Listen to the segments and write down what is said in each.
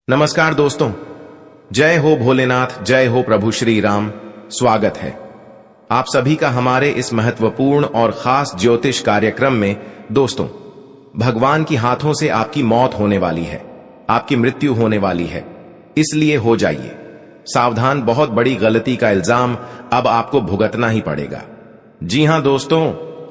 नमस्कार दोस्तों, जय हो भोलेनाथ, जय हो प्रभु श्री राम। स्वागत है आप सभी का हमारे इस महत्वपूर्ण और खास ज्योतिष कार्यक्रम में। दोस्तों, भगवान की हाथों से आपकी मौत होने वाली है, आपकी मृत्यु होने वाली है, इसलिए हो जाइए सावधान। बहुत बड़ी गलती का इल्जाम अब आपको भुगतना ही पड़ेगा। जी हां दोस्तों,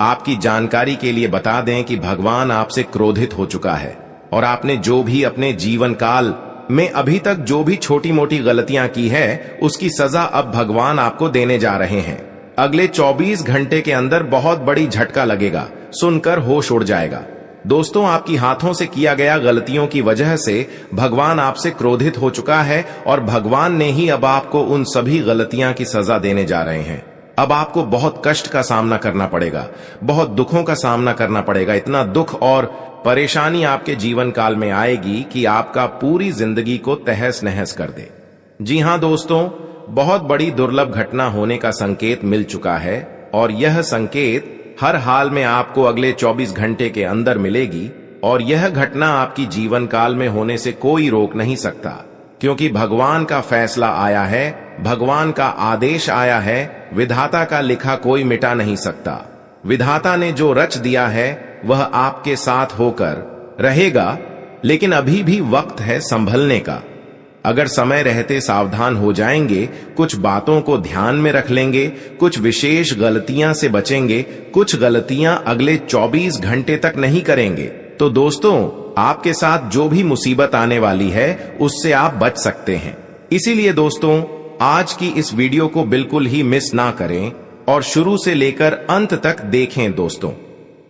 आपकी जानकारी के लिए बता दें कि भगवान आपसे क्रोधित हो चुका है और आपने जो भी अपने जीवन काल में अभी तक जो भी छोटी मोटी गलतियां की है, उसकी सजा अब भगवान आपको देने जा रहे हैं। अगले 24 घंटे के अंदर बहुत बड़ी झटका लगेगा, सुनकर होश उड़ जाएगा। दोस्तों, आपकी हाथों से किया गया गलतियों की वजह से भगवान आपसे क्रोधित हो चुका है और भगवान ने ही अब आपको उन सभी गलतियां की सजा देने जा रहे हैं। अब आपको बहुत कष्ट का सामना करना पड़ेगा, बहुत दुखों का सामना करना पड़ेगा। इतना दुख और परेशानी आपके जीवन काल में आएगी कि आपका पूरी जिंदगी को तहस नहस कर दे। जी हां दोस्तों, बहुत बड़ी दुर्लभ घटना होने का संकेत मिल चुका है और यह संकेत हर हाल में आपको अगले 24 घंटे के अंदर मिलेगी। और यह घटना आपकी जीवन काल में होने से कोई रोक नहीं सकता, क्योंकि भगवान का फैसला आया है, भगवान का आदेश आया है। विधाता का लिखा कोई मिटा नहीं सकता। विधाता ने जो रच दिया है वह आपके साथ होकर रहेगा, लेकिन अभी भी वक्त है संभलने का। अगर समय रहते सावधान हो जाएंगे, कुछ बातों को ध्यान में रख लेंगे, कुछ विशेष गलतियां से बचेंगे, कुछ गलतियां अगले 24 घंटे तक नहीं करेंगे, तो दोस्तों आपके साथ जो भी मुसीबत आने वाली है उससे आप बच सकते हैं। इसीलिए दोस्तों, आज की इस वीडियो को बिल्कुल ही मिस ना करें और शुरू से लेकर अंत तक देखें। दोस्तों,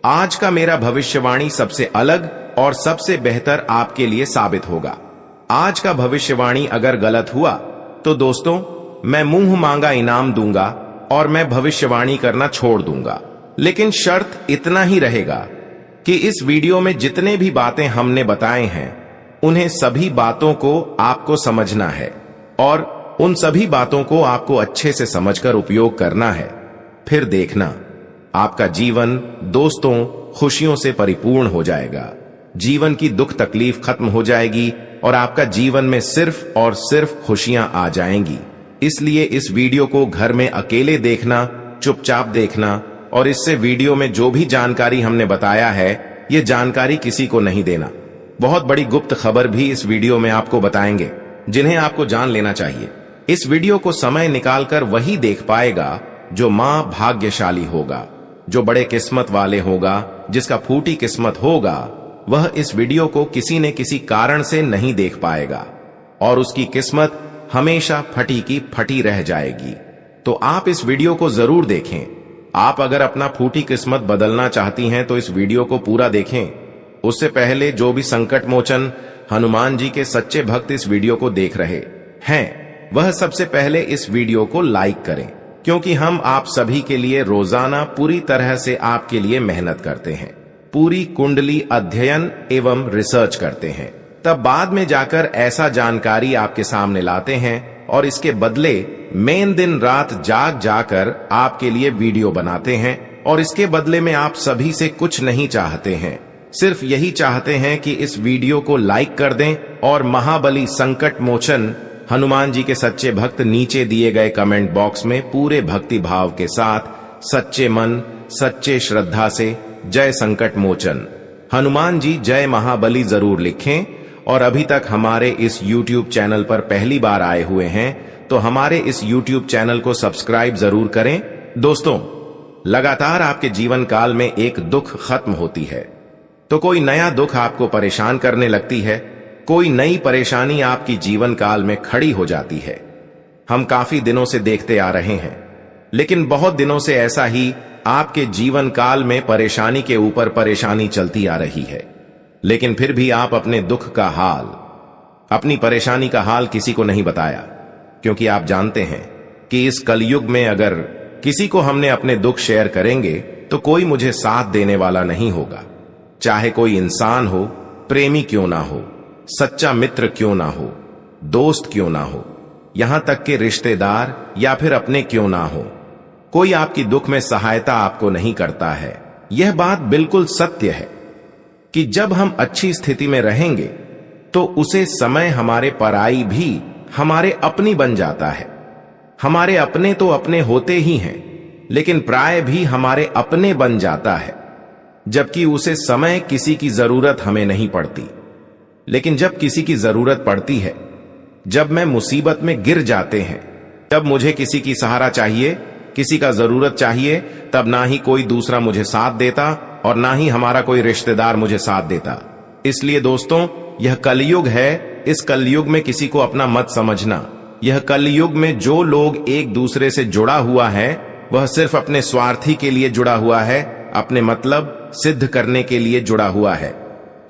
आज का मेरा भविष्यवाणी सबसे अलग और सबसे बेहतर आपके लिए साबित होगा। आज का भविष्यवाणी अगर गलत हुआ तो दोस्तों मैं मुंह मांगा इनाम दूंगा और मैं भविष्यवाणी करना छोड़ दूंगा। लेकिन शर्त इतना ही रहेगा कि इस वीडियो में जितने भी बातें हमने बताए हैं, उन्हें सभी बातों को आपको समझना है और उन सभी बातों को आपको अच्छे से समझकर उपयोग करना है। फिर देखना, आपका जीवन दोस्तों खुशियों से परिपूर्ण हो जाएगा। जीवन की दुख तकलीफ खत्म हो जाएगी और आपका जीवन में सिर्फ और सिर्फ खुशियां आ जाएंगी। इसलिए इस वीडियो को घर में अकेले देखना, चुपचाप देखना और इससे वीडियो में जो भी जानकारी हमने बताया है, ये जानकारी किसी को नहीं देना। बहुत बड़ी गुप्त खबर भी इस वीडियो में आपको बताएंगे, जिन्हें आपको जान लेना चाहिए। इस वीडियो को समय निकालकर वही देख पाएगा जो मां भाग्यशाली होगा, जो बड़े किस्मत वाले होगा, जिसका फूटी किस्मत होगा। वह इस वीडियो को किसी न किसी कारण से नहीं देख पाएगा और उसकी किस्मत हमेशा फटी की फटी रह जाएगी। तो आप इस वीडियो को जरूर देखें। आप अगर अपना फूटी किस्मत बदलना चाहती हैं तो इस वीडियो को पूरा देखें। उससे पहले जो भी संकट मोचन हनुमान जी के सच्चे भक्त इस वीडियो को देख रहे हैं, वह सबसे पहले इस वीडियो को लाइक करें, क्योंकि हम आप सभी के लिए रोजाना पूरी तरह से आपके लिए मेहनत करते हैं, पूरी कुंडली अध्ययन एवं रिसर्च करते हैं। तब बाद में जाकर ऐसा जानकारी आपके सामने लाते हैं और इसके बदले मेन दिन रात जाग जाकर आपके लिए वीडियो बनाते हैं। और इसके बदले में आप सभी से कुछ नहीं चाहते हैं, सिर्फ यही चाहते हैं कि इस वीडियो को लाइक कर दें और महाबली संकट मोचन हनुमान जी के सच्चे भक्त नीचे दिए गए कमेंट बॉक्स में पूरे भक्ति भाव के साथ सच्चे मन सच्चे श्रद्धा से जय संकट मोचन हनुमान जी जय महाबली जरूर लिखें। और अभी तक हमारे इस YouTube चैनल पर पहली बार आए हुए हैं तो हमारे इस YouTube चैनल को सब्सक्राइब जरूर करें। दोस्तों, लगातार आपके जीवन काल में एक दुख खत्म होती है तो कोई नया दुख आपको परेशान करने लगती है, कोई नई परेशानी आपकी जीवन काल में खड़ी हो जाती है। हम काफी दिनों से देखते आ रहे हैं, लेकिन बहुत दिनों से ऐसा ही आपके जीवन काल में परेशानी के ऊपर परेशानी चलती आ रही है। लेकिन फिर भी आप अपने दुख का हाल, अपनी परेशानी का हाल किसी को नहीं बताया, क्योंकि आप जानते हैं कि इस कलयुग में अगर किसी को हमने अपने दुख शेयर करेंगे तो कोई मुझे साथ देने वाला नहीं होगा। चाहे कोई इंसान हो, प्रेमी क्यों ना हो, सच्चा मित्र क्यों ना हो, दोस्त क्यों ना हो, यहां तक के रिश्तेदार या फिर अपने क्यों ना हो, कोई आपकी दुख में सहायता आपको नहीं करता है। यह बात बिल्कुल सत्य है कि जब हम अच्छी स्थिति में रहेंगे तो उसे समय हमारे पराई भी हमारे अपनी बन जाता है। हमारे अपने तो अपने होते ही हैं, लेकिन प्राय भी हमारे अपने बन जाता है, जबकि उसे समय किसी की जरूरत हमें नहीं पड़ती। लेकिन जब किसी की जरूरत पड़ती है, जब मैं मुसीबत में गिर जाते हैं, तब मुझे किसी की सहारा चाहिए, किसी का जरूरत चाहिए, तब ना ही कोई दूसरा मुझे साथ देता और ना ही हमारा कोई रिश्तेदार मुझे साथ देता। इसलिए दोस्तों, यह कलयुग है। इस कलयुग में किसी को अपना मत समझना। यह कलयुग में जो लोग एक दूसरे से जुड़ा हुआ है, वह सिर्फ अपने स्वार्थी के लिए जुड़ा हुआ है, अपने मतलब सिद्ध करने के लिए जुड़ा हुआ है।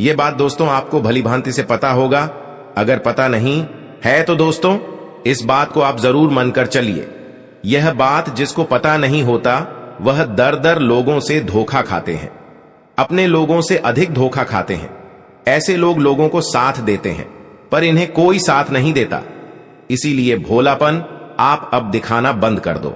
यह बात दोस्तों आपको भली भांति से पता होगा। अगर पता नहीं है तो दोस्तों, इस बात को आप जरूर मानकर चलिए। यह बात जिसको पता नहीं होता, वह दर दर लोगों से धोखा खाते हैं, अपने लोगों से अधिक धोखा खाते हैं। ऐसे लोग लोगों को साथ देते हैं, पर इन्हें कोई साथ नहीं देता। इसीलिए भोलापन आप अब दिखाना बंद कर दो।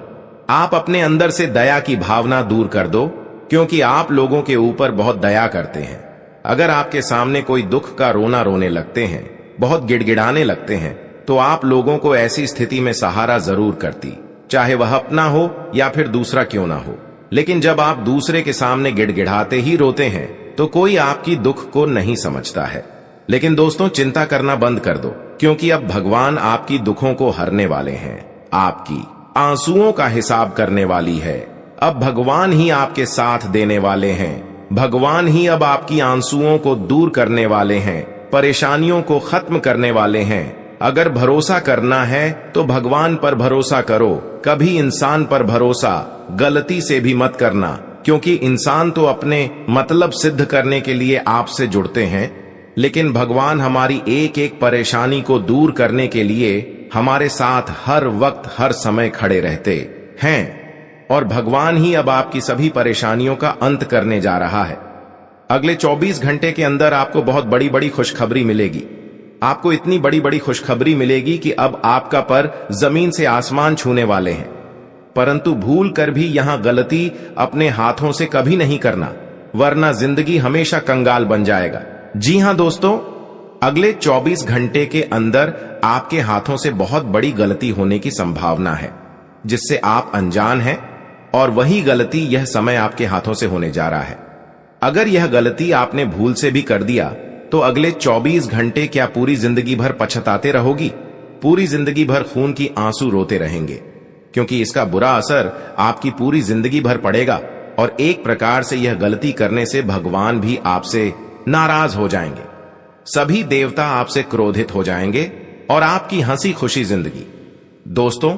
आप अपने अंदर से दया की भावना दूर कर दो, क्योंकि आप लोगों के ऊपर बहुत दया करते हैं। अगर आपके सामने कोई दुख का रोना रोने लगते हैं, बहुत गिड़गिड़ाने लगते हैं, तो आप लोगों को ऐसी स्थिति में सहारा जरूर करती, चाहे वह अपना हो या फिर दूसरा क्यों ना हो। लेकिन जब आप दूसरे के सामने गिड़गिड़ाते ही रोते हैं, तो कोई आपकी दुख को नहीं समझता है। लेकिन दोस्तों, चिंता करना बंद कर दो, क्योंकि अब भगवान आपकी दुखों को हरने वाले हैं, आपकी आंसुओं का हिसाब करने वाली है। अब भगवान ही आपके साथ देने वाले हैं। भगवान ही अब आपकी आंसुओं को दूर करने वाले हैं, परेशानियों को खत्म करने वाले हैं। अगर भरोसा करना है तो भगवान पर भरोसा करो, कभी इंसान पर भरोसा गलती से भी मत करना, क्योंकि इंसान तो अपने मतलब सिद्ध करने के लिए आपसे जुड़ते हैं, लेकिन भगवान हमारी एक एक परेशानी को दूर करने के लिए हमारे साथ हर वक्त हर समय खड़े रहते हैं। और भगवान ही अब आपकी सभी परेशानियों का अंत करने जा रहा है। अगले 24 घंटे के अंदर आपको बहुत बड़ी बड़ी खुशखबरी मिलेगी। आपको इतनी बड़ी बड़ी खुशखबरी मिलेगी कि अब आपका पर जमीन से आसमान छूने वाले हैं। परंतु भूल कर भी यहां गलती अपने हाथों से कभी नहीं करना, वरना जिंदगी हमेशा कंगाल बन जाएगा। जी हां दोस्तों, अगले 24 घंटे के अंदर आपके हाथों से बहुत बड़ी गलती होने की संभावना है, जिससे आप अनजान हैं, और वही गलती यह समय आपके हाथों से होने जा रहा है। अगर यह गलती आपने भूल से भी कर दिया, तो अगले 24 घंटे क्या पूरी जिंदगी भर पछताते रहोगी? पूरी जिंदगी भर खून की आंसू रोते रहेंगे, क्योंकि इसका बुरा असर आपकी पूरी जिंदगी भर पड़ेगा। और एक प्रकार से यह गलती करने से भगवान भी आपसे नाराज हो जाएंगे, सभी देवता आपसे क्रोधित हो जाएंगे, और आपकी हंसी खुशी जिंदगी दोस्तों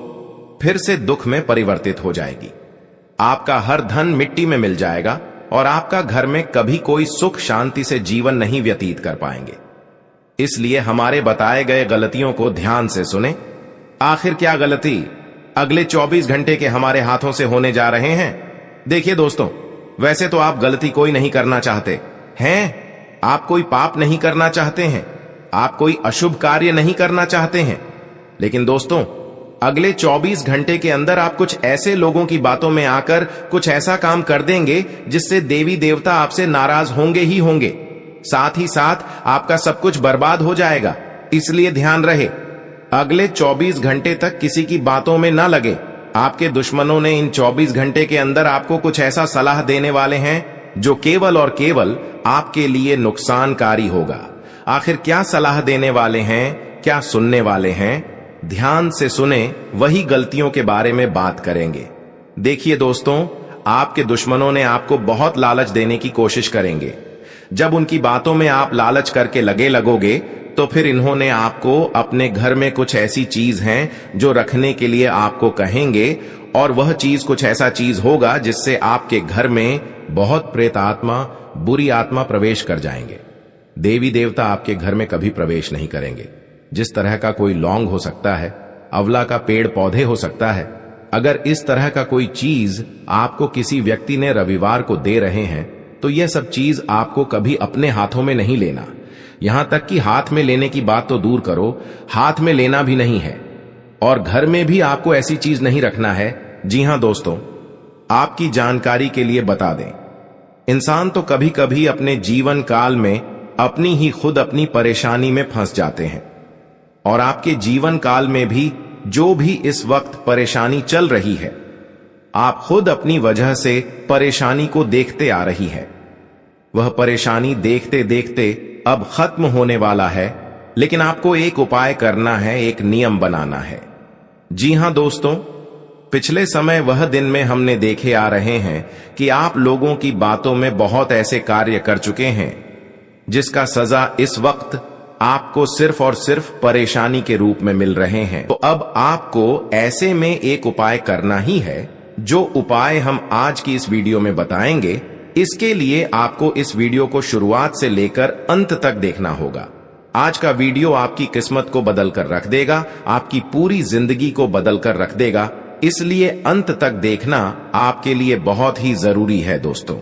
फिर से दुख में परिवर्तित हो जाएगी। आपका हर धन मिट्टी में मिल जाएगा, और आपका घर में कभी कोई सुख शांति से जीवन नहीं व्यतीत कर पाएंगे। इसलिए हमारे बताए गए गलतियों को ध्यान से सुने। आखिर क्या गलती अगले 24 घंटे के हमारे हाथों से होने जा रहे हैं? देखिए दोस्तों, वैसे तो आप गलती कोई नहीं करना चाहते हैं, आप कोई पाप नहीं करना चाहते हैं, आप कोई अशुभ कार्य नहीं करना चाहते हैं। लेकिन दोस्तों, अगले 24 घंटे के अंदर आप कुछ ऐसे लोगों की बातों में आकर कुछ ऐसा काम कर देंगे जिससे देवी देवता आपसे नाराज होंगे ही होंगे, साथ ही साथ आपका सब कुछ बर्बाद हो जाएगा। इसलिए ध्यान रहे, अगले 24 घंटे तक किसी की बातों में ना लगे। आपके दुश्मनों ने इन 24 घंटे के अंदर आपको कुछ ऐसा सलाह देने वाले हैं जो केवल और केवल आपके लिए नुकसानकारी होगा। आखिर क्या सलाह देने वाले हैं, क्या सुनने वाले हैं? ध्यान से सुने, वही गलतियों के बारे में बात करेंगे। देखिए दोस्तों, आपके दुश्मनों ने आपको बहुत लालच देने की कोशिश करेंगे। जब उनकी बातों में आप लालच करके लगोगे, तो फिर इन्होंने आपको अपने घर में कुछ ऐसी चीज हैं जो रखने के लिए आपको कहेंगे, और वह चीज कुछ ऐसा चीज होगा जिससे आपके घर में बहुत प्रेत आत्मा, बुरी आत्मा प्रवेश कर जाएंगे। देवी देवता आपके घर में कभी प्रवेश नहीं करेंगे। जिस तरह का कोई लौंग हो सकता है, अवला का पेड़ पौधे हो सकता है, अगर इस तरह का कोई चीज आपको किसी व्यक्ति ने रविवार को दे रहे हैं, तो यह सब चीज आपको कभी अपने हाथों में नहीं लेना। यहां तक कि हाथ में लेने की बात तो दूर करो, हाथ में लेना भी नहीं है, और घर में भी आपको ऐसी चीज नहीं रखना है। जी हां दोस्तों, आपकी जानकारी के लिए बता दें, इंसान तो कभी कभी अपने जीवन काल में अपनी ही खुद अपनी परेशानी में फंस जाते हैं। और आपके जीवन काल में भी जो भी इस वक्त परेशानी चल रही है, आप खुद अपनी वजह से परेशानी को देखते आ रही है। वह परेशानी देखते देखते अब खत्म होने वाला है, लेकिन आपको एक उपाय करना है, एक नियम बनाना है। जी हां दोस्तों, पिछले समय वह दिन में हमने देखे आ रहे हैं कि आप लोगों की बातों में बहुत ऐसे कार्य कर चुके हैं जिसका सजा इस वक्त आपको सिर्फ और सिर्फ परेशानी के रूप में मिल रहे हैं। तो अब आपको ऐसे में एक उपाय करना ही है, जो उपाय हम आज की इस वीडियो में बताएंगे। इसके लिए आपको इस वीडियो को शुरुआत से लेकर अंत तक देखना होगा। आज का वीडियो आपकी किस्मत को बदल कर रख देगा, आपकी पूरी जिंदगी को बदल कर रख देगा, इसलिए अंत तक देखना आपके लिए बहुत ही जरूरी है। दोस्तों,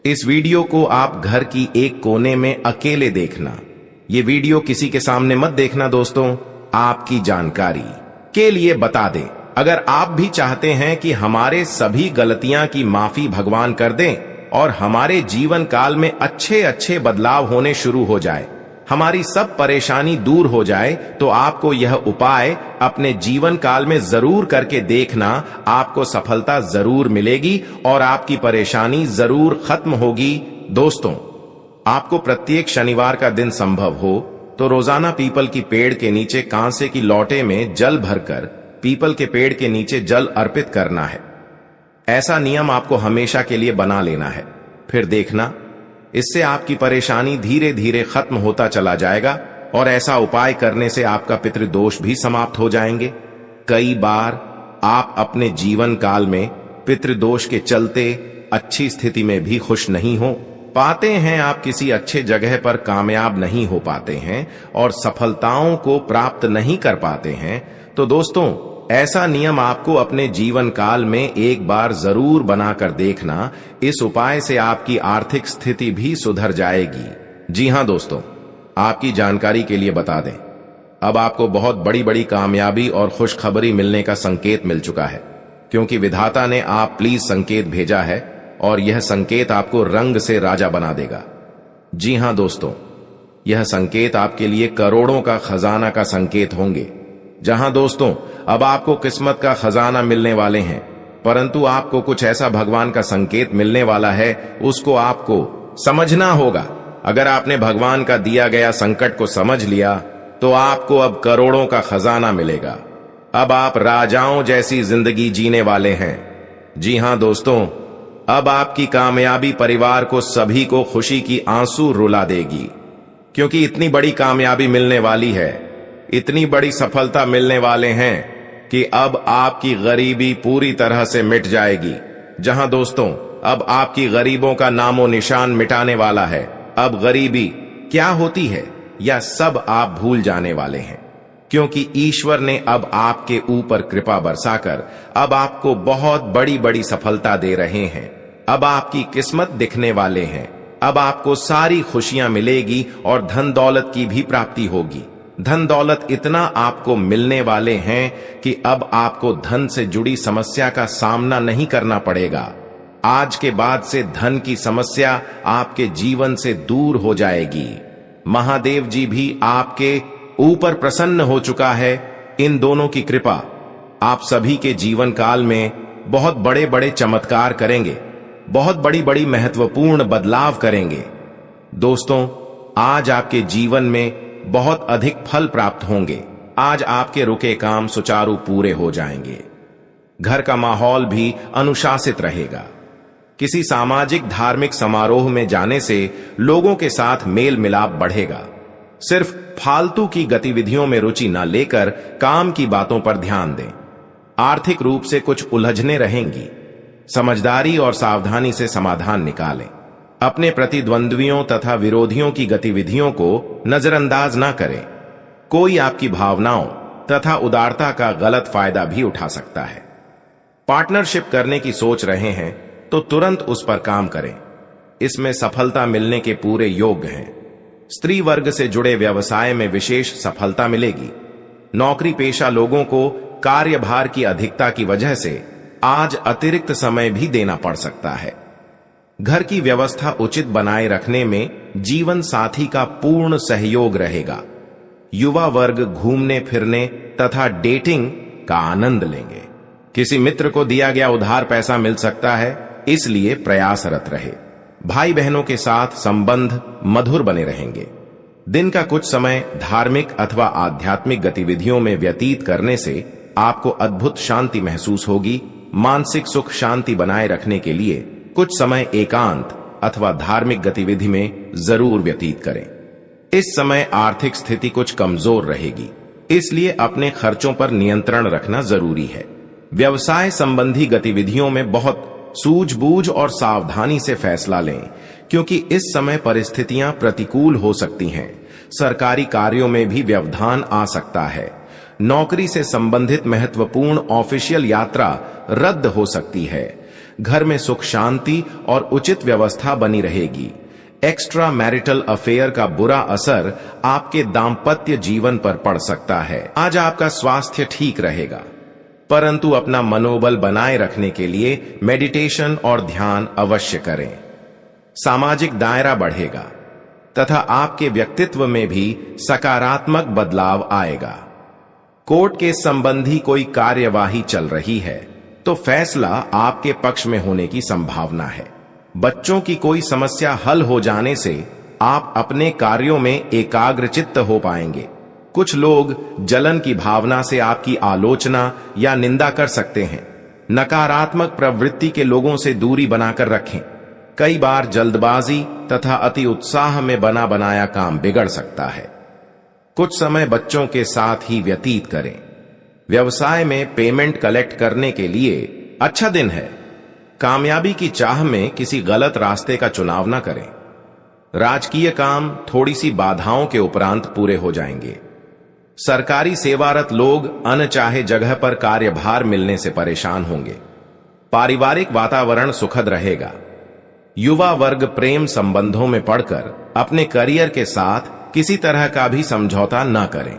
इस वीडियो को आप घर की एक कोने में अकेले देखना। ये वीडियो किसी के सामने मत देखना दोस्तों। आपकी जानकारी के लिए बता दें, अगर आप भी चाहते हैं कि हमारे सभी गलतियां की माफी भगवान कर दें और हमारे जीवन काल में अच्छे अच्छे बदलाव होने शुरू हो जाए, हमारी सब परेशानी दूर हो जाए, तो आपको यह उपाय अपने जीवन काल में जरूर करके देखना। आपको सफलता जरूर मिलेगी और आपकी परेशानी जरूर खत्म होगी। दोस्तों, आपको प्रत्येक शनिवार का दिन संभव हो तो रोजाना पीपल की पेड़ के नीचे कांसे की लौटे में जल भरकर पीपल के पेड़ के नीचे जल अर्पित करना है। ऐसा नियम आपको हमेशा के लिए बना लेना है। फिर देखना, इससे आपकी परेशानी धीरे धीरे खत्म होता चला जाएगा और ऐसा उपाय करने से आपका पितृदोष भी समाप्त हो जाएंगे। कई बार आप अपने जीवन काल में पितृदोष के चलते अच्छी स्थिति में भी खुश नहीं हो पाते हैं, आप किसी अच्छे जगह पर कामयाब नहीं हो पाते हैं और सफलताओं को प्राप्त नहीं कर पाते हैं। तो दोस्तों, ऐसा नियम आपको अपने जीवन काल में एक बार जरूर बनाकर देखना। इस उपाय से आपकी आर्थिक स्थिति भी सुधर जाएगी। जी हां दोस्तों, आपकी जानकारी के लिए बता दें, अब आपको बहुत बड़ी बड़ी कामयाबी और खुशखबरी मिलने का संकेत मिल चुका है, क्योंकि विधाता ने आप प्लीज संकेत भेजा है और यह संकेत आपको रंग से राजा बना देगा। जी हां दोस्तों, यह संकेत आपके लिए करोड़ों का खजाना का संकेत होंगे। जहां दोस्तों, अब आपको किस्मत का खजाना मिलने वाले हैं, परंतु आपको कुछ ऐसा भगवान का संकेत मिलने वाला है, उसको आपको समझना होगा। अगर आपने भगवान का दिया गया संकट को समझ लिया तो आपको अब करोड़ों का खजाना मिलेगा। अब आप राजाओं जैसी जिंदगी जीने वाले हैं। जी हां दोस्तों, अब आपकी कामयाबी परिवार को सभी को खुशी की आंसू रुला देगी, क्योंकि इतनी बड़ी कामयाबी मिलने वाली है, इतनी बड़ी सफलता मिलने वाले हैं कि अब आपकी गरीबी पूरी तरह से मिट जाएगी। जहां दोस्तों, अब आपकी गरीबों का नामो निशान मिटाने वाला है। अब गरीबी क्या होती है या सब आप भूल जाने वाले हैं, क्योंकि ईश्वर ने अब आपके ऊपर कृपा बरसाकर अब आपको बहुत बड़ी बड़ी सफलता दे रहे हैं। अब आपकी किस्मत दिखने वाले हैं। अब आपको सारी खुशियां मिलेगी और धन दौलत की भी प्राप्ति होगी। धन दौलत इतना आपको मिलने वाले हैं कि अब आपको धन से जुड़ी समस्या का सामना नहीं करना पड़ेगा। आज के बाद से धन की समस्या आपके जीवन से दूर हो जाएगी। महादेव जी भी आपके ऊपर प्रसन्न हो चुका है। इन दोनों की कृपा आप सभी के जीवन काल में बहुत बड़े बड़े चमत्कार करेंगे, बहुत बड़ी बड़ी महत्वपूर्ण बदलाव करेंगे। दोस्तों, आज आपके जीवन में बहुत अधिक फल प्राप्त होंगे। आज आपके रुके काम सुचारू पूरे हो जाएंगे। घर का माहौल भी अनुशासित रहेगा। किसी सामाजिक धार्मिक समारोह में जाने से लोगों के साथ मेल मिलाप बढ़ेगा। सिर्फ फालतू की गतिविधियों में रुचि न लेकर काम की बातों पर ध्यान दें। आर्थिक रूप से कुछ उलझने रहेंगी। समझदारी और सावधानी से समाधान निकालें। अपने प्रतिद्वंद्वियों तथा विरोधियों की गतिविधियों को नजरअंदाज ना करें। कोई आपकी भावनाओं तथा उदारता का गलत फायदा भी उठा सकता है। पार्टनरशिप करने की सोच रहे हैं तो तुरंत उस पर काम करें। इसमें सफलता मिलने के पूरे योग्य हैं। स्त्री वर्ग से जुड़े व्यवसाय में विशेष सफलता मिलेगी। नौकरी पेशा लोगों को कार्यभार की अधिकता की वजह से आज अतिरिक्त समय भी देना पड़ सकता है। घर की व्यवस्था उचित बनाए रखने में जीवन साथी का पूर्ण सहयोग रहेगा। युवा वर्ग घूमने फिरने तथा डेटिंग का आनंद लेंगे। किसी मित्र को दिया गया उधार पैसा मिल सकता है, इसलिए प्रयासरत रहे। भाई बहनों के साथ संबंध मधुर बने रहेंगे। दिन का कुछ समय धार्मिक अथवा आध्यात्मिक गतिविधियों में व्यतीत करने से आपको अद्भुत शांति महसूस होगी। मानसिक सुख शांति बनाए रखने के लिए कुछ समय एकांत अथवा धार्मिक गतिविधि में जरूर व्यतीत करें। इस समय आर्थिक स्थिति कुछ कमजोर रहेगी, इसलिए अपने खर्चों पर नियंत्रण रखना जरूरी है। व्यवसाय संबंधी गतिविधियों में बहुत सूझबूझ और सावधानी से फैसला लें, क्योंकि इस समय परिस्थितियां प्रतिकूल हो सकती हैं। सरकारी कार्यों में भी व्यवधान आ सकता है। नौकरी से संबंधित महत्वपूर्ण ऑफिशियल यात्रा रद्द हो सकती है। घर में सुख शांति और उचित व्यवस्था बनी रहेगी। एक्स्ट्रा मैरिटल अफेयर का बुरा असर आपके दाम्पत्य जीवन पर पड़ सकता है। आज आपका स्वास्थ्य ठीक रहेगा, परंतु अपना मनोबल बनाए रखने के लिए मेडिटेशन और ध्यान अवश्य करें। सामाजिक दायरा बढ़ेगा तथा आपके व्यक्तित्व में भी सकारात्मक बदलाव आएगा। कोर्ट के संबंधी कोई कार्यवाही चल रही है तो फैसला आपके पक्ष में होने की संभावना है। बच्चों की कोई समस्या हल हो जाने से आप अपने कार्यों में एकाग्रचित्त हो पाएंगे। कुछ लोग जलन की भावना से आपकी आलोचना या निंदा कर सकते हैं। नकारात्मक प्रवृत्ति के लोगों से दूरी बनाकर रखें। कई बार जल्दबाजी तथा अति उत्साह में बना बनाया काम बिगड़ सकता है। कुछ समय बच्चों के साथ ही व्यतीत करें। व्यवसाय में पेमेंट कलेक्ट करने के लिए अच्छा दिन है। कामयाबी की चाह में किसी गलत रास्ते का चुनाव न करें। राजकीय काम थोड़ी सी बाधाओं के उपरांत पूरे हो जाएंगे। सरकारी सेवारत लोग अनचाहे जगह पर कार्यभार मिलने से परेशान होंगे। पारिवारिक वातावरण सुखद रहेगा। युवा वर्ग प्रेम संबंधों में पड़कर अपने करियर के साथ किसी तरह का भी समझौता न करें।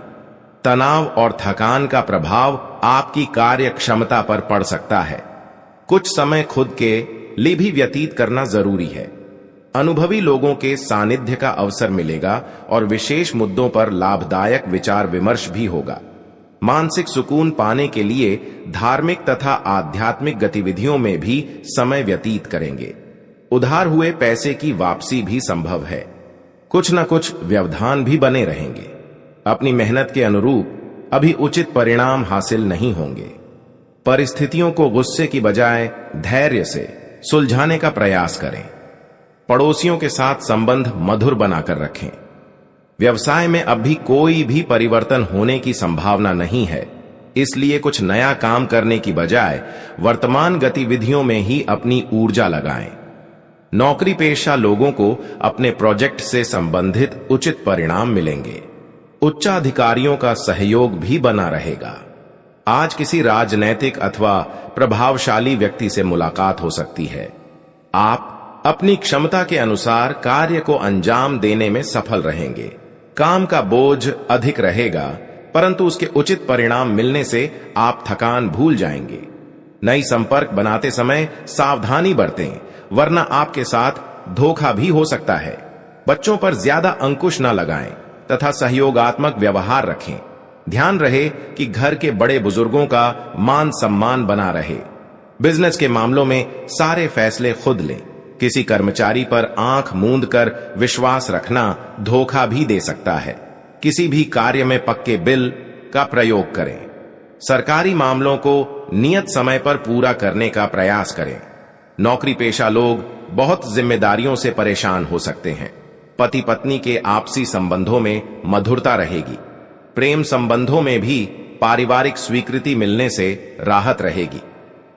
तनाव और थकान का प्रभाव आपकी कार्य क्षमता पर पड़ सकता है। कुछ समय खुद के लिए भी व्यतीत करना जरूरी है। अनुभवी लोगों के सानिध्य का अवसर मिलेगा और विशेष मुद्दों पर लाभदायक विचार विमर्श भी होगा। मानसिक सुकून पाने के लिए धार्मिक तथा आध्यात्मिक गतिविधियों में भी समय व्यतीत करेंगे। उधार हुए पैसे की वापसी भी संभव है। कुछ न कुछ व्यवधान भी बने रहेंगे। अपनी मेहनत के अनुरूप अभी उचित परिणाम हासिल नहीं होंगे। परिस्थितियों को गुस्से की बजाय धैर्य से सुलझाने का प्रयास करें। पड़ोसियों के साथ संबंध मधुर बनाकर रखें। व्यवसाय में अब भी कोई भी परिवर्तन होने की संभावना नहीं है, इसलिए कुछ नया काम करने की बजाय वर्तमान गतिविधियों में ही अपनी ऊर्जा लगाएं। नौकरी पेशा लोगों को अपने प्रोजेक्ट से संबंधित उचित परिणाम मिलेंगे। उच्चाधिकारियों का सहयोग भी बना रहेगा। आज किसी राजनैतिक अथवा प्रभावशाली व्यक्ति से मुलाकात हो सकती है। आप अपनी क्षमता के अनुसार कार्य को अंजाम देने में सफल रहेंगे। काम का बोझ अधिक रहेगा, परंतु उसके उचित परिणाम मिलने से आप थकान भूल जाएंगे। नई संपर्क बनाते समय सावधानी बरतें, वरना आपके साथ धोखा भी हो सकता है। बच्चों पर ज्यादा अंकुश न लगाएं तथा सहयोगात्मक व्यवहार रखें। ध्यान रहे कि घर के बड़े बुजुर्गों का मान सम्मान बना रहे। बिजनेस के मामलों में सारे फैसले खुद लें। किसी कर्मचारी पर आंख मूंद कर विश्वास रखना धोखा भी दे सकता है। किसी भी कार्य में पक्के बिल का प्रयोग करें। सरकारी मामलों को नियत समय पर पूरा करने का प्रयास करें। नौकरी पेशा लोग बहुत जिम्मेदारियों से परेशान हो सकते हैं। पति पत्नी के आपसी संबंधों में मधुरता रहेगी। प्रेम संबंधों में भी पारिवारिक स्वीकृति मिलने से राहत रहेगी।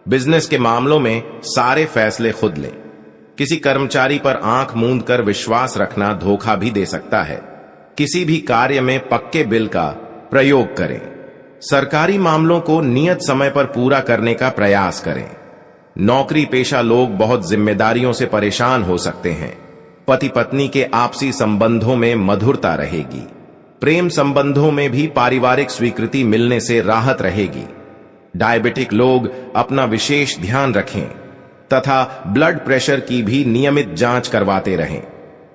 बिजनेस के मामलों में सारे फैसले खुद लें। किसी कर्मचारी पर आंख मूंद कर विश्वास रखना धोखा भी दे सकता है। किसी भी कार्य में पक्के बिल का प्रयोग करें। सरकारी मामलों को नियत समय पर पूरा करने का प्रयास करें। नौकरी पेशा लोग बहुत जिम्मेदारियों से परेशान हो सकते हैं। पति पत्नी के आपसी संबंधों में मधुरता रहेगी। प्रेम संबंधों में भी पारिवारिक स्वीकृति मिलने से राहत रहेगी। डायबिटिक लोग अपना विशेष ध्यान रखें। तथा ब्लड प्रेशर की भी नियमित जांच करवाते रहें।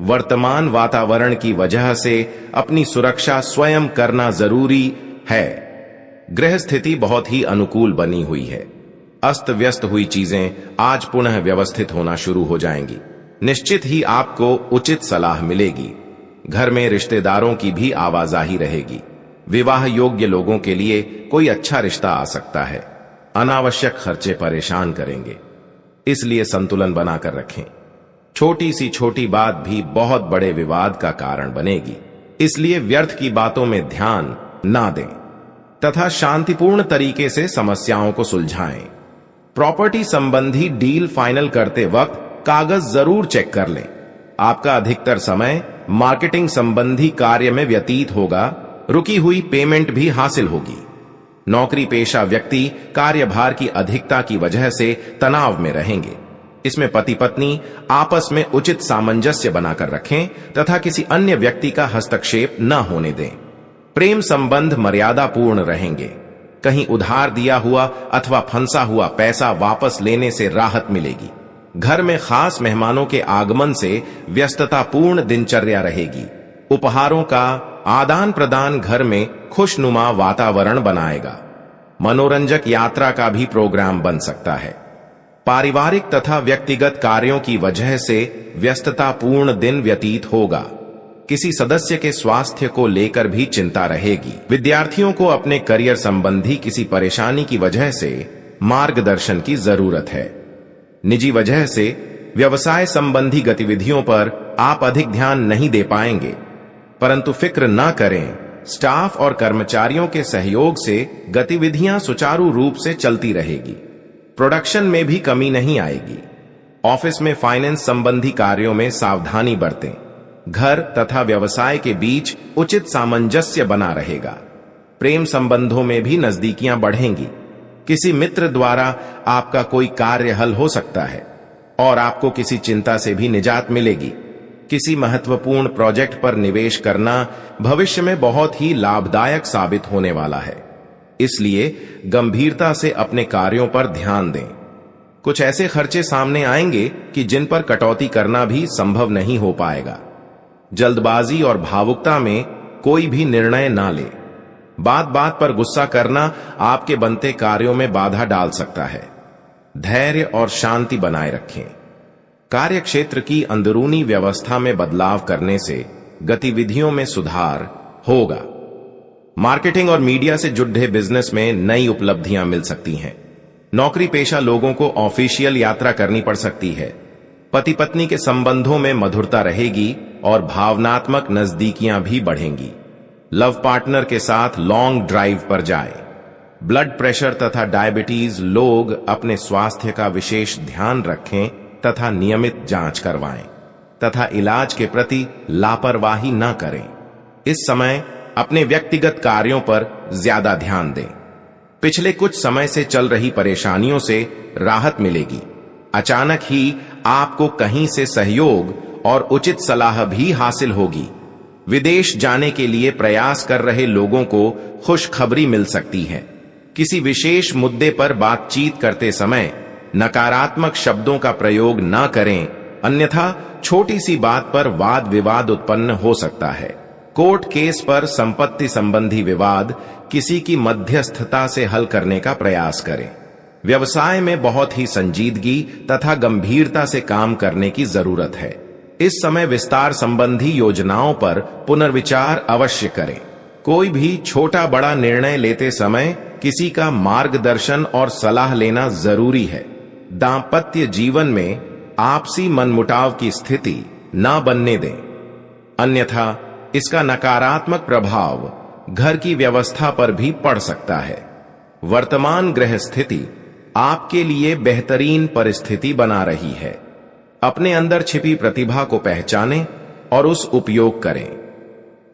वर्तमान वातावरण की वजह से अपनी सुरक्षा स्वयं करना जरूरी है। ग्रह स्थिति बहुत ही अनुकूल बनी हुई है। अस्त व्यस्त हुई चीजें आज पुनः व्यवस्थित होना शुरू हो जाएंगी। निश्चित ही आपको उचित सलाह मिलेगी। घर में रिश्तेदारों की भी आवाजाही रहेगी। विवाह योग्य लोगों के लिए कोई अच्छा रिश्ता आ सकता है। अनावश्यक खर्चे परेशान करेंगे, इसलिए संतुलन बनाकर रखें। छोटी सी छोटी बात भी बहुत बड़े विवाद का कारण बनेगी, इसलिए व्यर्थ की बातों में ध्यान ना दें तथा शांतिपूर्ण तरीके से समस्याओं को सुलझाएं। प्रॉपर्टी संबंधी डील फाइनल करते वक्त कागज जरूर चेक कर लें। आपका अधिकतर समय मार्केटिंग संबंधी कार्य में व्यतीत होगा। रुकी हुई पेमेंट भी हासिल होगी। नौकरी पेशा व्यक्ति कार्यभार की अधिकता की वजह से तनाव में रहेंगे। इसमें पति पत्नी आपस में उचित सामंजस्य बनाकर रखें तथा किसी अन्य व्यक्ति का हस्तक्षेप न होने दें। प्रेम संबंध मर्यादापूर्ण रहेंगे। कहीं उधार दिया हुआ अथवा फंसा हुआ पैसा वापस लेने से राहत मिलेगी। घर में खास मेहमानों के आगमन से व्यस्ततापूर्ण दिनचर्या रहेगी। उपहारों का आदान प्रदान घर में खुशनुमा वातावरण बनाएगा। मनोरंजक यात्रा का भी प्रोग्राम बन सकता है। पारिवारिक तथा व्यक्तिगत कार्यों की वजह से व्यस्ततापूर्ण दिन व्यतीत होगा। किसी सदस्य के स्वास्थ्य को लेकर भी चिंता रहेगी। विद्यार्थियों को अपने करियर संबंधी किसी परेशानी की वजह से मार्गदर्शन की जरूरत है। निजी वजह से व्यवसाय संबंधी गतिविधियों पर आप अधिक ध्यान नहीं दे पाएंगे, परंतु फिक्र न करें। स्टाफ और कर्मचारियों के सहयोग से गतिविधियां सुचारू रूप से चलती रहेगी। प्रोडक्शन में भी कमी नहीं आएगी। ऑफिस में फाइनेंस संबंधी कार्यों में सावधानी बरतें। घर तथा व्यवसाय के बीच उचित सामंजस्य बना रहेगा। प्रेम संबंधों में भी नजदीकियां बढ़ेंगी। किसी मित्र द्वारा आपका कोई कार्य हल हो सकता है और आपको किसी चिंता से भी निजात मिलेगी। किसी महत्वपूर्ण प्रोजेक्ट पर निवेश करना भविष्य में बहुत ही लाभदायक साबित होने वाला है, इसलिए गंभीरता से अपने कार्यों पर ध्यान दें। कुछ ऐसे खर्चे सामने आएंगे कि जिन पर कटौती करना भी संभव नहीं हो पाएगा। जल्दबाजी और भावुकता में कोई भी निर्णय ना ले। बात बात पर गुस्सा करना आपके बनते कार्यों में बाधा डाल सकता है। धैर्य और शांति बनाए रखें। कार्य क्षेत्र की अंदरूनी व्यवस्था में बदलाव करने से गतिविधियों में सुधार होगा। मार्केटिंग और मीडिया से जुड़े बिजनेस में नई उपलब्धियां मिल सकती हैं। नौकरी पेशा लोगों को ऑफिशियल यात्रा करनी पड़ सकती है। पति पत्नी के संबंधों में मधुरता रहेगी और भावनात्मक नजदीकियां भी बढ़ेंगी। लव पार्टनर के साथ लॉन्ग ड्राइव पर जाएं। ब्लड प्रेशर तथा डायबिटीज लोग अपने स्वास्थ्य का विशेष ध्यान रखें तथा नियमित जांच करवाएं तथा इलाज के प्रति लापरवाही न करें। इस समय अपने व्यक्तिगत कार्यों पर ज्यादा ध्यान दें। पिछले कुछ समय से चल रही परेशानियों से राहत मिलेगी। अचानक ही आपको कहीं से सहयोग और उचित सलाह भी हासिल होगी। विदेश जाने के लिए प्रयास कर रहे लोगों को खुशखबरी मिल सकती है। किसी विशेष मुद्दे पर बातचीत करते समय नकारात्मक शब्दों का प्रयोग न करें, अन्यथा छोटी सी बात पर वाद विवाद उत्पन्न हो सकता है। कोर्ट केस पर संपत्ति संबंधी विवाद किसी की मध्यस्थता से हल करने का प्रयास करें। व्यवसाय में बहुत ही संजीदगी तथा गंभीरता से काम करने की जरूरत है। इस समय विस्तार संबंधी योजनाओं पर पुनर्विचार अवश्य करें। कोई भी छोटा बड़ा निर्णय लेते समय किसी का मार्गदर्शन और सलाह लेना जरूरी है। दांपत्य जीवन में आपसी मनमुटाव की स्थिति न बनने दें, अन्यथा इसका नकारात्मक प्रभाव घर की व्यवस्था पर भी पड़ सकता है। वर्तमान ग्रह स्थिति आपके लिए बेहतरीन परिस्थिति बना रही है। अपने अंदर छिपी प्रतिभा को पहचानें और उस उपयोग करें।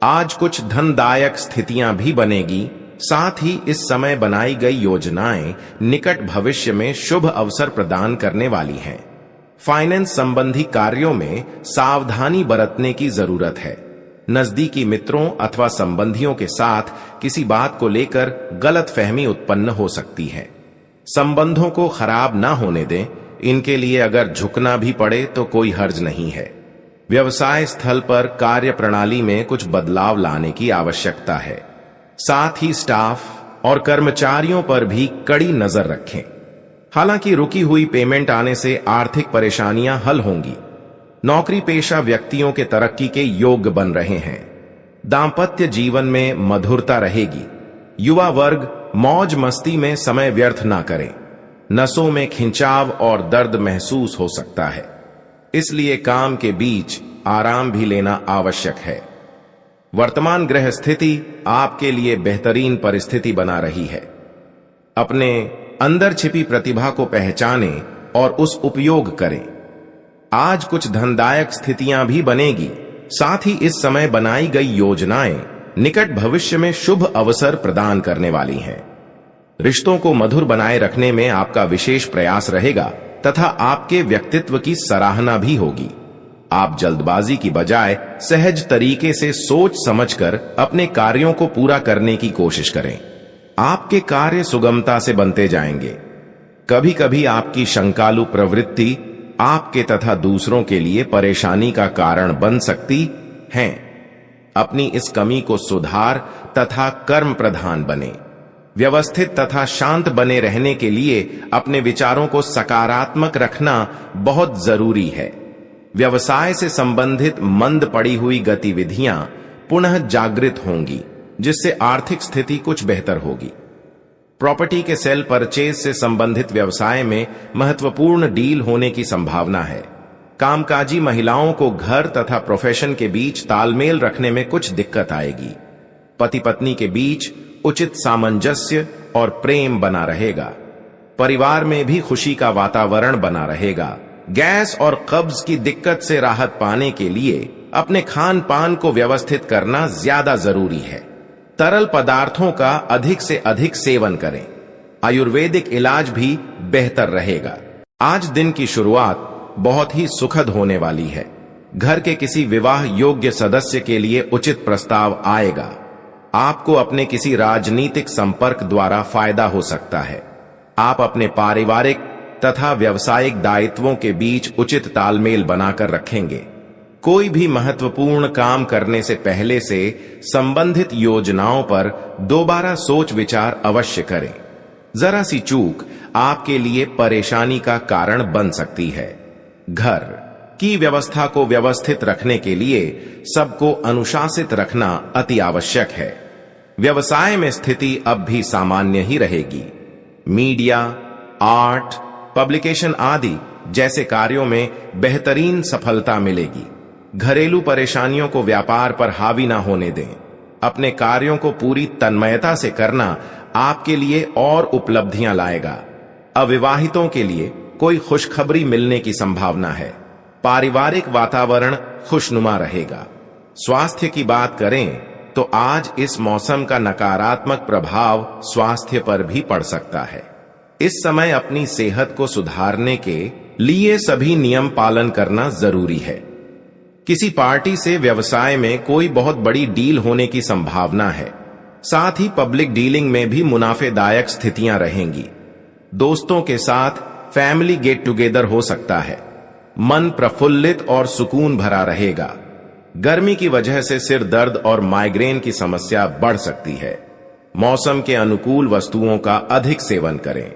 आज कुछ धनदायक स्थितियां भी बनेगी। साथ ही इस समय बनाई गई योजनाएं निकट भविष्य में शुभ अवसर प्रदान करने वाली हैं। फाइनेंस संबंधी कार्यों में सावधानी बरतने की जरूरत है। नजदीकी मित्रों अथवा संबंधियों के साथ किसी बात को लेकर गलतफहमी उत्पन्न हो सकती है। संबंधों को खराब ना होने दें, इनके लिए अगर झुकना भी पड़े तो कोई हर्ज नहीं है। व्यवसाय स्थल पर कार्य प्रणाली में कुछ बदलाव लाने की आवश्यकता है। साथ ही स्टाफ और कर्मचारियों पर भी कड़ी नजर रखें। हालांकि रुकी हुई पेमेंट आने से आर्थिक परेशानियां हल होंगी। नौकरी पेशा व्यक्तियों के तरक्की के योग्य बन रहे हैं। दांपत्य जीवन में मधुरता रहेगी। युवा वर्ग मौज मस्ती में समय व्यर्थ ना करें। नसों में खिंचाव और दर्द महसूस हो सकता है, इसलिए काम के बीच आराम भी लेना आवश्यक है। वर्तमान ग्रह स्थिति आपके लिए बेहतरीन परिस्थिति बना रही है। अपने अंदर छिपी प्रतिभा को पहचानें और उस उपयोग करें। आज कुछ धनदायक स्थितियां भी बनेगी। साथ ही इस समय बनाई गई योजनाएं निकट भविष्य में शुभ अवसर प्रदान करने वाली हैं। रिश्तों को मधुर बनाए रखने में आपका विशेष प्रयास रहेगा तथा आपके व्यक्तित्व की सराहना भी होगी। आप जल्दबाजी की बजाय सहज तरीके से सोच समझकर अपने कार्यों को पूरा करने की कोशिश करें। आपके कार्य सुगमता से बनते जाएंगे। कभी कभी आपकी शंकालु प्रवृत्ति आपके तथा दूसरों के लिए परेशानी का कारण बन सकती है। अपनी इस कमी को सुधार तथा कर्म प्रधान बने। व्यवस्थित तथा शांत बने रहने के लिए अपने विचारों को सकारात्मक रखना बहुत जरूरी है। व्यवसाय से संबंधित मंद पड़ी हुई गतिविधियां पुनः जागृत होंगी, जिससे आर्थिक स्थिति कुछ बेहतर होगी। प्रॉपर्टी के सेल परचेज से संबंधित व्यवसाय में महत्वपूर्ण डील होने की संभावना है। कामकाजी महिलाओं को घर तथा प्रोफेशन के बीच तालमेल रखने में कुछ दिक्कत आएगी। पति पत्नी के बीच उचित सामंजस्य और प्रेम बना रहेगा। परिवार में भी खुशी का वातावरण बना रहेगा। गैस और कब्ज की दिक्कत से राहत पाने के लिए अपने खान पान को व्यवस्थित करना ज्यादा जरूरी है। तरल पदार्थों का अधिक से अधिक सेवन करें। आयुर्वेदिक इलाज भी बेहतर रहेगा। आज दिन की शुरुआत बहुत ही सुखद होने वाली है। घर के किसी विवाह योग्य सदस्य के लिए उचित प्रस्ताव आएगा। आपको अपने किसी राजनीतिक संपर्क द्वारा फायदा हो सकता है। आप अपने पारिवारिक तथा व्यावसायिक दायित्वों के बीच उचित तालमेल बनाकर रखेंगे। कोई भी महत्वपूर्ण काम करने से पहले से संबंधित योजनाओं पर दोबारा सोच विचार अवश्य करें। जरा सी चूक आपके लिए परेशानी का कारण बन सकती है। घर की व्यवस्था को व्यवस्थित रखने के लिए सबको अनुशासित रखना अति आवश्यक है। व्यवसाय में स्थिति अब भी सामान्य ही रहेगी। मीडिया, आर्ट, पब्लिकेशन आदि जैसे कार्यों में बेहतरीन सफलता मिलेगी। घरेलू परेशानियों को व्यापार पर हावी ना होने दें। अपने कार्यों को पूरी तन्मयता से करना आपके लिए और उपलब्धियां लाएगा। अविवाहितों के लिए कोई खुशखबरी मिलने की संभावना है। पारिवारिक वातावरण खुशनुमा रहेगा। स्वास्थ्य की बात करें तो आज इस मौसम का नकारात्मक प्रभाव स्वास्थ्य पर भी पड़ सकता है। इस समय अपनी सेहत को सुधारने के लिए सभी नियम पालन करना जरूरी है। किसी पार्टी से व्यवसाय में कोई बहुत बड़ी डील होने की संभावना है। साथ ही पब्लिक डीलिंग में भी मुनाफेदायक स्थितियां रहेंगी। दोस्तों के साथ फैमिली गेट टुगेदर हो सकता है। मन प्रफुल्लित और सुकून भरा रहेगा। गर्मी की वजह से सिर दर्द और माइग्रेन की समस्या बढ़ सकती है। मौसम के अनुकूल वस्तुओं का अधिक सेवन करें।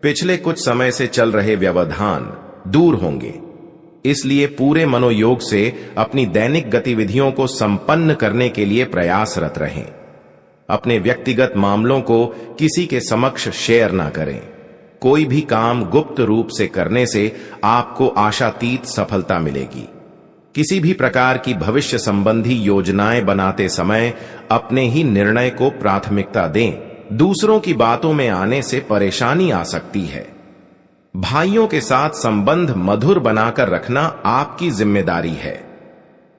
पिछले कुछ समय से चल रहे व्यवधान दूर होंगे, इसलिए पूरे मनोयोग से अपनी दैनिक गतिविधियों को संपन्न करने के लिए प्रयासरत रहें। अपने व्यक्तिगत मामलों को किसी के समक्ष शेयर ना करें। कोई भी काम गुप्त रूप से करने से आपको आशातीत सफलता मिलेगी। किसी भी प्रकार की भविष्य संबंधी योजनाएं बनाते समय अपने ही निर्णय को प्राथमिकता दें। दूसरों की बातों में आने से परेशानी आ सकती है। भाइयों के साथ संबंध मधुर बनाकर रखना आपकी जिम्मेदारी है।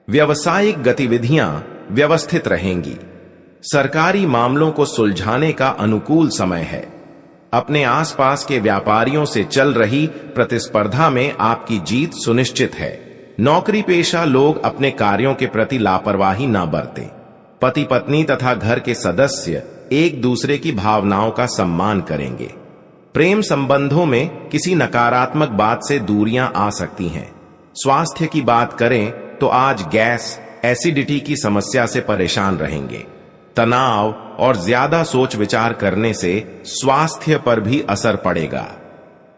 व्यावसायिक गतिविधियां व्यवस्थित रहेंगी। सरकारी मामलों को सुलझाने का अनुकूल समय है। अपने आसपास के व्यापारियों से चल रही प्रतिस्पर्धा में आपकी जीत सुनिश्चित है। नौकरी पेशा लोग अपने कार्यों के प्रति लापरवाही न बरतें। पति पत्नी तथा घर के सदस्य एक दूसरे की भावनाओं का सम्मान करेंगे। प्रेम संबंधों में किसी नकारात्मक बात से दूरियां आ सकती हैं। स्वास्थ्य की बात करें तो आज गैस, एसिडिटी की समस्या से परेशान रहेंगे। तनाव और ज्यादा सोच विचार करने से स्वास्थ्य पर भी असर पड़ेगा।